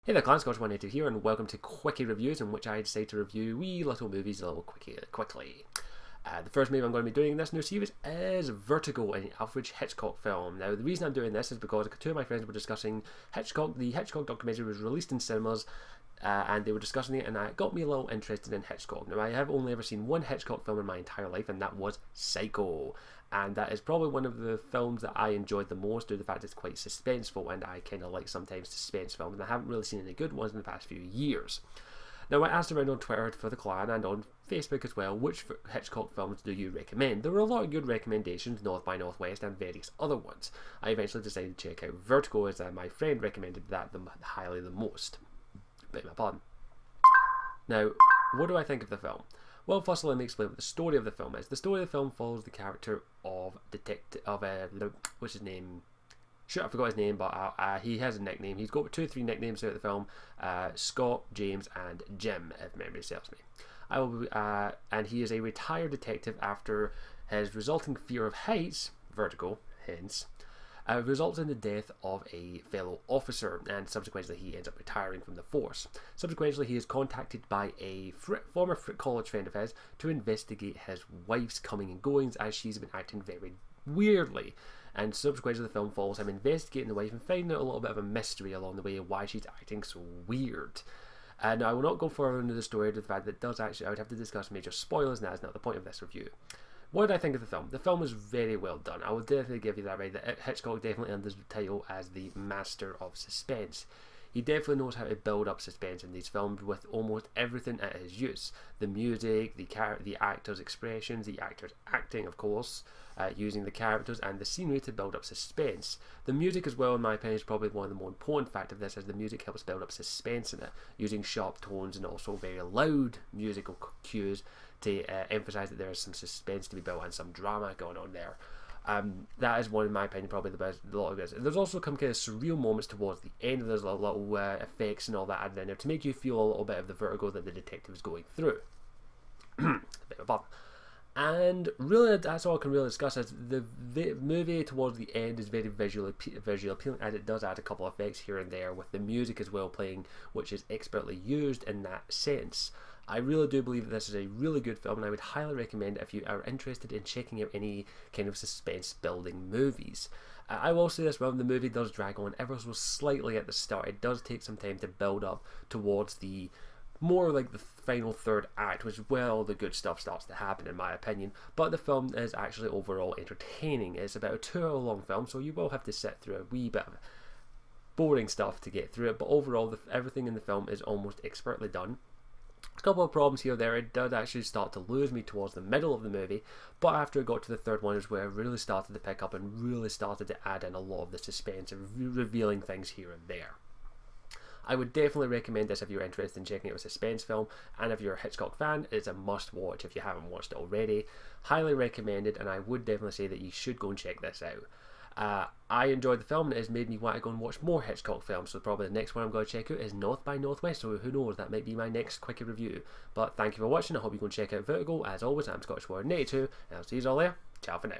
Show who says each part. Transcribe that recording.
Speaker 1: Hey there, Clan Scotch182 here, and welcome to Quickie Reviews, in which I decide to review wee little movies a little quickly. The first movie I'm going to be doing in this new series is Vertigo, an Alfred Hitchcock film. Now, the reason I'm doing this is because two of my friends were discussing Hitchcock. The Hitchcock documentary was released in cinemas, and they were discussing it, and it got me a little interested in Hitchcock. Now, I have only ever seen one Hitchcock film in my entire life, and that was Psycho. And that is probably one of the films that I enjoyed the most due to the fact it's quite suspenseful, and I kind of like sometimes suspense films, and I haven't really seen any good ones in the past few years. Now, I asked around on Twitter for the clan and on Facebook as well, which Hitchcock films do you recommend? There were a lot of good recommendations, North by Northwest and various other ones. I eventually decided to check out Vertigo, as my friend recommended that highly the most. Beg my pardon. Now, what do I think of the film? Well, first of all, let me explain what the story of the film is. The story of the film follows the character of what's his name? Shoot, I forgot his name, but he has a nickname. He's got 2 or 3 nicknames throughout the film: Scott, James, and Jim, if memory serves me. And he is a retired detective after his resulting fear of heights, vertigo, hence, results in the death of a fellow officer, and subsequently he ends up retiring from the force. Subsequently, he is contacted by a former college friend of his to investigate his wife's coming and goings, as she's been acting very weirdly. And subsequently, the film follows him investigating the wife and finding out a little bit of a mystery along the way of why she's acting so weird. Now, I will not go further into the story due to the fact that it does actually, I would have to discuss major spoilers, and that is not the point of this review. What did I think of the film? The film was very well done. I will definitely give you that right. That Hitchcock definitely earned his title as the master of suspense. He definitely knows how to build up suspense in these films with almost everything at his use. The music, the actors' expressions, the actors' acting, of course, using the characters and the scenery to build up suspense. The music as well, in my opinion, is probably one of the more important factors of this, as the music helps build up suspense in it, using sharp tones and also very loud musical cues to emphasise that there is some suspense to be built and some drama going on there. That is one, in my opinion, probably the best. A lot of this. There's also some kind of surreal moments towards the end. There's little effects and all that added in there to make you feel a little bit of the vertigo that the detective is going through. And really, that's all I can really discuss. Is the movie towards the end is very visually appealing, as it does add a couple of effects here and there, with the music as well playing, which is expertly used in that sense. I really do believe that this is a really good film, and I would highly recommend it if you are interested in checking out any kind of suspense building movies. I will say this, well, the movie does drag on ever so slightly at the start. It does take some time to build up towards the more like the final third act, which is where all the good stuff starts to happen, in my opinion. But the film is actually overall entertaining. It's about a 2-hour long film, so you will have to sit through a wee bit of boring stuff to get through it, but overall everything in the film is almost expertly done. A couple of problems here or there. It did actually start to lose me towards the middle of the movie, but after I got to the third one is where it really started to pick up and really started to add in a lot of the suspense and revealing things here and there. I would definitely recommend this if you're interested in checking out a suspense film, and if you're a Hitchcock fan, it's a must watch if you haven't watched it already. Highly recommended, and I would definitely say that you should go and check this out. I enjoyed the film, and it has made me want to go and watch more Hitchcock films, so probably the next one I'm going to check out is North by Northwest, so who knows, that might be my next Quickie review. But thank you for watching. I hope you go and check out Vertigo. As always, I'm Scotch182, and I'll see you all there. Ciao for now.